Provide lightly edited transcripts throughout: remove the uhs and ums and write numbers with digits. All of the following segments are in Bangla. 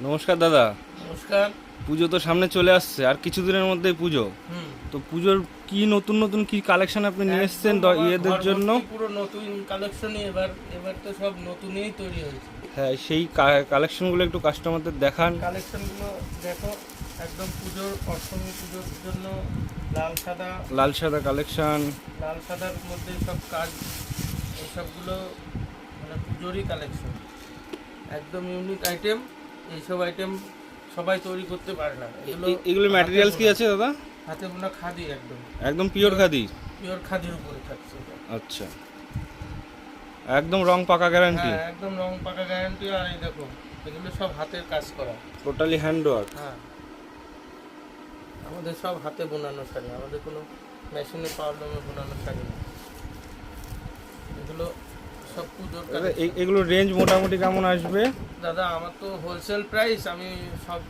নমস্কার দাদা। নমস্কার। পুজো তো সামনে চলে আসছে, আর কিছুদিনের মধ্যেই পুজো। তো পুজোর কি নতুন নতুন কি কালেকশন আপনি নিয়ে এসেছেন ইয়েদের জন্য? পুরো নতুন কালেকশনই এবার তো সব নতুনই তৈরি হয়েছে। হ্যাঁ, সেই কালেকশনগুলো একটু কাস্টমারদের দেখান। কালেকশনগুলো দেখো, একদম পুজোর অষ্টমী পুজোর জন্য লাল সাদা কালেকশন। লাল সাদার মধ্যে সব কাজ, এইসবগুলো মানে পুজোরই কালেকশন, একদম ইউনিক আইটেম। এইসব আইটেম সবাই তৈরি করতে পারে না। এগুলো ম্যাটেরিয়ালস কি আছে দাদা? হাতে বোনা খাদি, একদম একদম পিওর খাদি। পিওর খাদির উপরে থাকছে এটা। আচ্ছা, একদম রং পাকা গ্যারান্টি? হ্যাঁ, একদম রং পাকা গ্যারান্টি। আর এই দেখো, এগুলো সব হাতের কাজ করা, টোটালি হ্যান্ড ওয়ার্ক। হ্যাঁ, আমাদের সব হাতে বোনানো শাড়ি, আমাদের কোনো মেশিনে পাওয়ার বোনানো শাড়ি না। এগুলো সব পুজোর কাজ। এগুলো রেঞ্জ মোটামুটি কেমন আসবে দাদা? আমার তো হোলসেল প্রাইস, আমি সব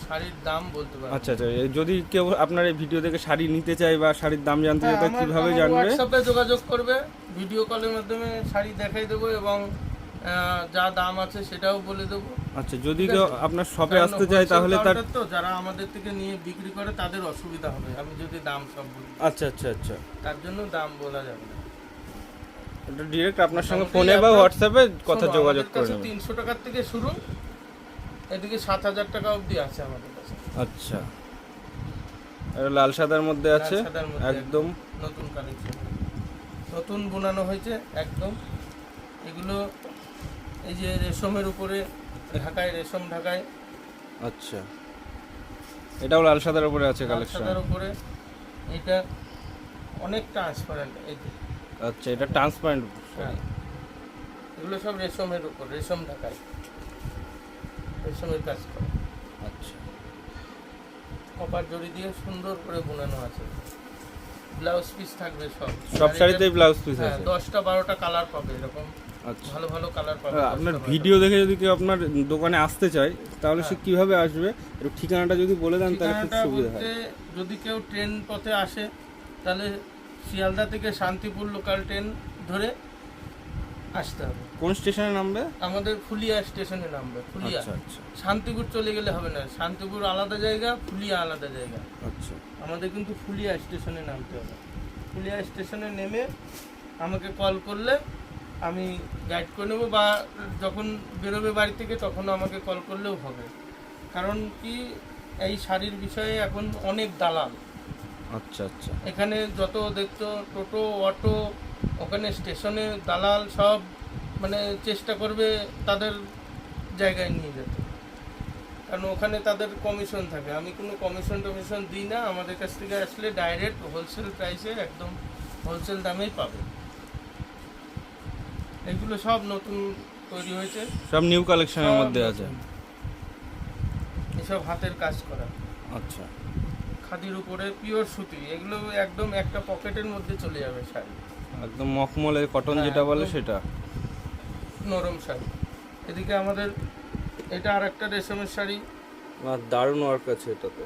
শাড়ির দাম বলতে পারি। আচ্ছা আচ্ছা, যদি কেউ আপনার এই ভিডিও দেখে শাড়ি নিতে চায় বা শাড়ির দাম জানতে চায়, তাহলে কিভাবে জানবে? হোয়াটসঅ্যাপে যোগাযোগ করবে, ভিডিও কলের মাধ্যমে শাড়ি দেখাই দেবো এবং যা দাম আছে সেটাও বলে দেবো। আচ্ছা, যদি কেউ আপনার শপে আসতে চায় তাহলে তার তো যারা আমাদের থেকে নিয়ে বিক্রি করে তাদের অসুবিধা হবে আমি যদি দাম সব বলি। আচ্ছা আচ্ছা আচ্ছা, তার জন্য দাম বলা যাবে না। এটা ডিরেক্ট আপনার সঙ্গে ফোনে বা হোয়াটসঅ্যাপে কথা যোগাযোগ করে নেবেন। 300 টাকার থেকে শুরু, এদিকে 7000 টাকা অবধি আছে আমাদের কাছে। আচ্ছা, এটা লাল সাদার মধ্যে আছে, একদম নতুন কালেকশন, নতুন বোনানো হয়েছে একদম। এগুলো এই যে রেশমের উপরে ঢাকায়, রেশম ঢাকায়। আচ্ছা, এটাও লাল সাদার উপরে আছে কালেকশন। সাদার উপরে এটা অনেক ট্রান্সপারেন্ট। এই যে আচ্ছা, এটা ট্রান্সপারেন্ট। হ্যাঁ, এগুলো সব রেশমের উপর, রেশম ঢাকায়, রেশমের কাজ করে। আচ্ছা, কপার জড়ি দিয়ে সুন্দর করে বোনানো আছে। ব্লাউজ পিস থাকবে সব শাড়িতেই ব্লাউজ পিস হ্যাঁ, আছে। 10টা 12টা কালার পাবে এরকম। আচ্ছা, ভালো ভালো কালার পাবে। আপনার ভিডিও দেখে যদি কেউ আপনার দোকানে আসতে চায় তাহলে সে কিভাবে আসবে? একটু ঠিকানাটা যদি বলে দেন তাহলে খুব সুবিধা হয়। যদি কেউ ট্রেন পথে আসে তাহলে শিয়ালদা থেকে শান্তিপুর লোকাল ট্রেন ধরে আসতে হবে। কোন স্টেশনে নামবে? আমাদের ফুলিয়া স্টেশনে নামবে। ফুলিয়া। আচ্ছা আচ্ছা, শান্তিপুর চলে গেলে হবে না, শান্তিপুর আলাদা জায়গা, ফুলিয়া আলাদা জায়গা। আচ্ছা, আমাদের কিন্তু ফুলিয়া স্টেশনে নামতে হবে। ফুলিয়া স্টেশনে নেমে আমাকে কল করলে আমি গাইড করে নেবো, বা যখন বেরোবে বাড়ি থেকে তখনও আমাকে কল করলেও হবে। কারণ কি, এই শাড়ির বিষয়ে এখন অনেক দালাল। আচ্ছা আচ্ছা, এখানে যত দেখতো টোটো, অটো, ওখানে স্টেশনে দালাল সব মানে চেষ্টা করবে তাদের জায়গায় নিয়ে যেতে, কারণ ওখানে তাদের কমিশন থাকে। আমি কোনো কমিশন দিই না, আমাদের কাছ থেকে আসলে ডাইরেক্ট হোলসেল প্রাইসে একদম হোলসেল দামেই পাবে। এগুলো সব নতুন তৈরি হয়েছে, সব নিউ কালেকশনের মধ্যে আছে। এসব হাতের কাজ করা। আচ্ছা, খাদির উপরে পিওর সুতি, এগুলো একদম একটা পকেটের মধ্যে চলে যাবে শাড়ি, একদম মখমলের কটন যেটা বলে সেটা, নরম শাড়ি। এদিকে আমাদের এটা আর একটা রেশমের শাড়ি, দারুণ ওয়ার্ক আছে এটাতে।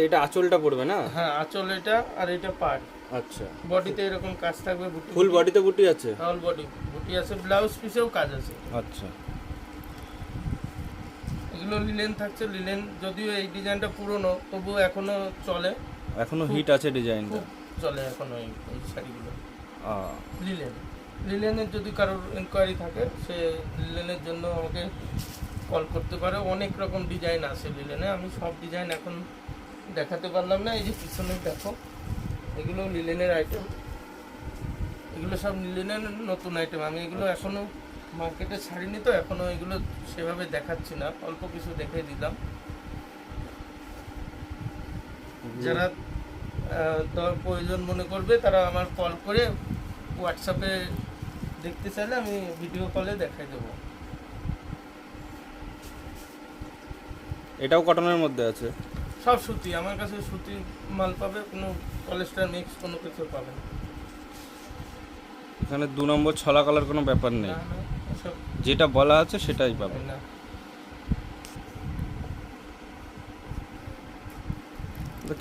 এটা আঁচলটা পড়বে না? হ্যাঁ, আঁচল এটা, আর এটা পাড়। আচ্ছা, বডিতে এরকম কাজ থাকবে, বুটি, ফুল বডিতে বুটি আছে, অল বডি বুটি আছে, ব্লাউজ পিসেও কাজ আছে। আচ্ছা, এগুলো লিলেন থাকছে। লিলেন যদিও এই ডিজাইনটা পুরনো, তবুও এখনো চলে, এখনো হিট আছে ডিজাইনটা, খুব চলে এখনো এই শাড়িগুলো। লিলেনের যদি কারোর ইনকোয়ারি থাকে, সে লিলেনের জন্য আমাকে কল করতে পারে। অনেক রকম ডিজাইন আছে লিলেনে, আমি সব ডিজাইন এখন দেখাতে পারলাম না। এই যে পিছনে দেখো, এগুলো লিলেনের আইটেম, এগুলো সব লিলেনের নতুন আইটেম। আমি এগুলো এখনো মার্কেটে ছাড়িনি, তো এখনো এগুলো সেভাবে দেখাচ্ছি না, অল্প কিছু দেখে দিলাম। যারা প্রয়োজন মনে করবে তারা আমার কল করে হোয়াটসঅ্যাপে দেখতে চাইলে আমি ভিডিও কলে দেখাই দেবো। এটাও কটনের মধ্যে আছে? সব সুতি, আমার কাছে সুতি মাল পাবে, কোনো পলিস্টার মিক্স কোনো কিছু পাবে না। এখানে 2 নম্বর ছলা কালার কোনো ব্যাপার নেই, যেটা বলা আছে সেটাই পাবে না।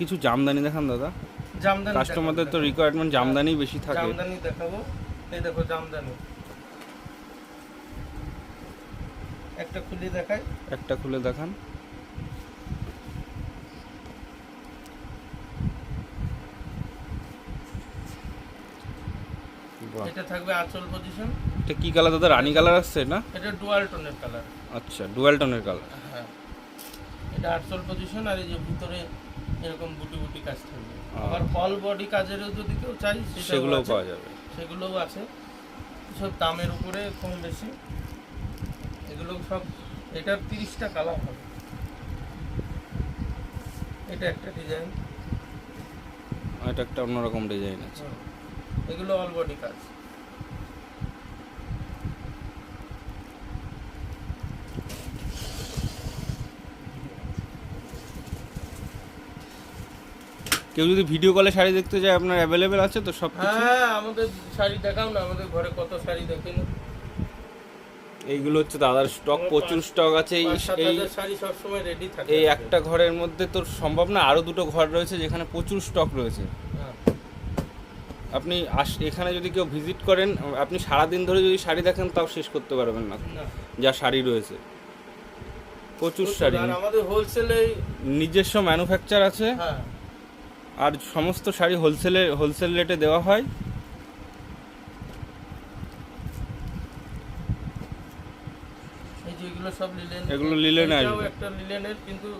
কিছু জামদানি দেখান দাদা। জামদানি কাস্টমারদের তো রিকোয়ারমেন্ট জামদানি বেশি থাকে। জামদানি দেখাবো। এই দেখো জামদানি, একটা খুলে দেখাই। একটা খুলে দেখান। বাহ, এটা থাকবে আঁচল পজিশন। এটা কি কালার দাদা? রানী কালার আসছে না? এটা ডুয়াল টোনের কালার। আচ্ছা, ডুয়াল টোনের কালার। হ্যাঁ, এটা আঁচল পজিশন, আর এই যে ভিতরে এরকম বুটি বুটি কাজ থাকবে। আবার ফল বডি কাজেরও যদি কেউ চাই সেগুলোও পাওয়া যাবে। সেগুলোও আছে। সব দামের উপরে কম বেশি। এগুলো সব, এটার 30টা কালার হবে। এটা একটা ডিজাইন, এটা একটা অন্যরকম ডিজাইন আছে। এগুলো অল বডি কাজ। কেউ যদি ভিডিও কলে শাড়ি দেখতে চায় আপনার অ্যাভেলেবেল আছে তো সব কিছু? হ্যাঁ, আমাদের শাড়ি দেখাও না, আমাদের ঘরে কত শাড়ি দেখেনি। এইগুলো হচ্ছে দাদার স্টক, প্রচুর স্টক আছে। এই শাড়ি সব সময় রেডি থাকে। এই একটা ঘরের মধ্যে তো সম্ভব না, আরো দুটো ঘর রয়েছে যেখানে প্রচুর স্টক রয়েছে। হ্যাঁ। আপনি এখানে যদি কেউ ভিজিট করেন, আপনি সারাদিন ধরে যদি শাড়ি দেখেন তাও শেষ করতে পারবেন না, না। যা শাড়ি রয়েছে। প্রচুর শাড়ি। আর আমাদের হোলসেলে নিজস্ব ম্যানুফ্যাকচার আছে। হ্যাঁ, আর সমস্ত শাড়ি হোলসেল রেটে দেওয়া হয়। এই যে এগুলো সব লিলেন। এগুলো লিলেনের এটাও আসবে। একটা লিলেনের, কিন্তু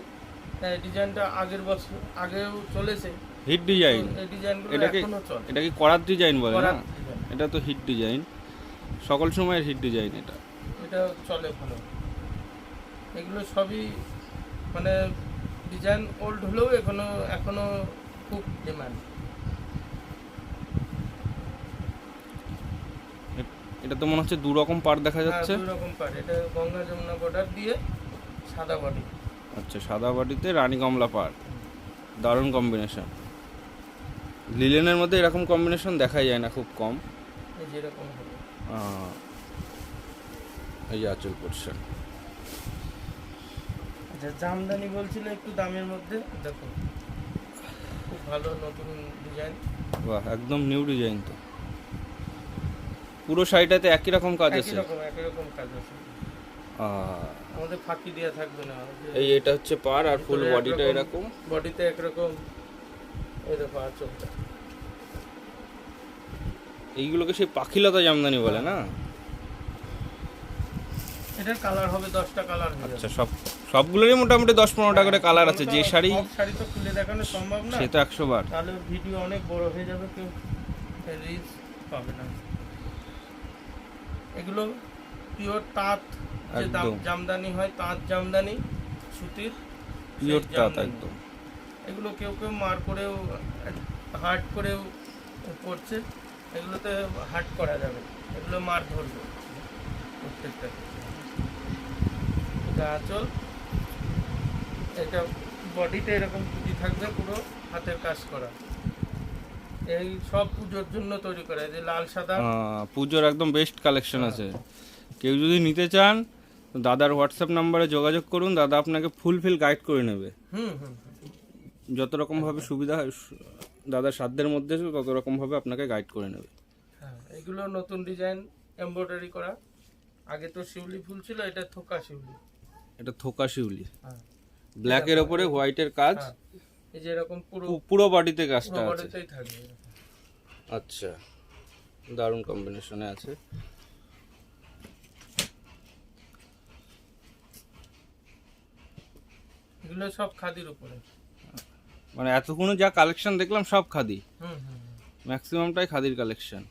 ডিজাইনটা আগের বছর আগেও চলেছে। Hit design. এই ডিজাইনগুলো এটাকে এখনো চলে। এটা কি করাত ডিজাইন বলে না? করাত ডিজাইন। এটা তো হিট ডিজাইন, সকল সময়ের হিট ডিজাইন এটা। এটা চলে ভালো। এগুলো সবই মানে ডিজাইন ওল্ড হলেও এখনো খুব ডিমান্ড। এটা তো মনে হচ্ছে দু রকম পাড় দেখা যাচ্ছে। দুই রকম পাড়। এটা গঙ্গা যমুনা বর্ডার দিয়ে সাদা বডি। আচ্ছা, সাদা বাটিতে রানী কমলা পাড়, দারুণ কম্বিনেশন। লিলেনের মধ্যে এরকম কম্বিনেশন দেখাই যায় না, খুব কম। এই যে এরকম হবে। এই যে আঁচল পোর্শন। আচ্ছা, জামদানি বলছিল একটু দামের মধ্যে, দেখো খুব ভালো নতুন ডিজাইন। বাহ, একদম নিউ ডিজাইন তো। পুরো শাড়িটাতে একই রকম কাজ আছে। একই রকম কাজ আছে। আহ, আমাদের ফাঁকি দেওয়া থাকবে না। এই এটা হচ্ছে পাড়, আর ফুল বডিটা এরকম। বডিতে একরকম। এই দেখো আঁচলটা। এইগুলোকে সেই পাখিলতা জামদানি বলে না? এটার কালার হবে 10টা কালার হবে। আচ্ছা, সবগুলোরই মোটামুটি 10-15টা করে কালার আছে। যে শাড়ি, সব শাড়ি তো খুলে দেখানো সম্ভব না, সে তো 100 বার। তাহলে ভিডিও অনেক বড় হয়ে যাবে, কেউ রিচ পাবে না। এগুলো পিওর তাঁত, যে জামদানি হয়, তাঁত জামদানি সুতির, পিওর সেই তাঁত জামদানি। একদম। এগুলো কেউ মার করেও হার্ড করেও করছে। এগুলোতে হার্ড করা যাবে, এগুলো মার ধরবে প্রত্যেকটা। এটা আঁচল, এটা বডিতে এরকম পুঁজি থাকবে, পুরো হাতের কাজ করা। এই সব পুজোর জন্য তৈরি করা, এই যে লাল সাদা। পুজোর একদম বেস্ট কালেকশন আছে। কেউ যদি নিতে চান তো দাদার হোয়াটসঅ্যাপ নাম্বারে যোগাযোগ করুন, দাদা আপনাকে ফুলফিল গাইড করে নেবে। যত রকম ভাবে সুবিধা হয় দাদার সাধ্যের মধ্যে, তত রকম ভাবে আপনাকে গাইড করে নেবে। হ্যাঁ, এগুলো নতুন ডিজাইন, এমব্রয়ডারি করা। আগে তো শিউলি ফুল ছিল, এটা থোকা শিউলি। এটা থোকা শিউলি, হ্যাঁ, ব্ল্যাকের ওপরে হোয়াইটের কাজ। এই যে এরকম পুরো বডিতে কাজটা আছে। বডিতেই থাকবে। আচ্ছা, দারুণ কম্বিনেশনে আছে। এগুলো সব খাদির উপরে। মানে এতক্ষণ যা কালেকশন দেখলাম সব খাদি, ম্যাক্সিমামটাই খাদির কালেকশন।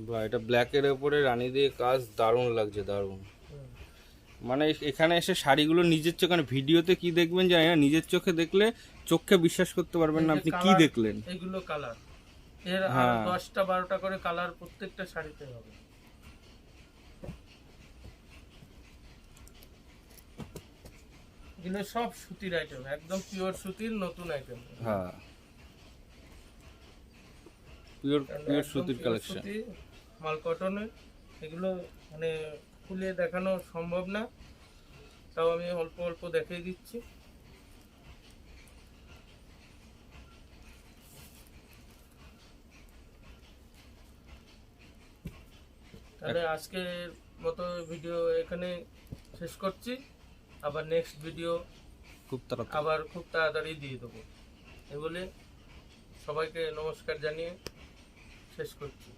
বা এটা ব্ল্যাকের উপরে রানী দিয়ে কাজ, দারুণ লাগছে, দারুণ। মানে এখানে এসে শাড়িগুলো নিজের চোখে, মানে ভিডিওতে কি দেখবেন জানি না, নিজের চোখে দেখলে চোখে বিশ্বাস করতে পারবেন না আপনি কি দেখলেন। এগুলো কালার এর 10টা 12টা করে কালার প্রত্যেকটা শাড়িতে হবে। এগুলো সব সুতির আইটেম, একদম পিওর সুতির নতুন আইটেম। হ্যাঁ, পিওর সুতির কালেকশন, মাল কটনের। এগুলো মানে খুলে দেখানো সম্ভব না, তাও আমি অল্প অল্প দেখিয়ে দিচ্ছি। তাহলে আজকের মতো ভিডিও এখানে শেষ করছি, আবার নেক্সট ভিডিও খুব তাড়াতাড়ি। আবার খুব তাড়াতাড়ি দিয়ে দেবো। এ বলে সবাইকে নমস্কার জানিয়ে শেষ করছি।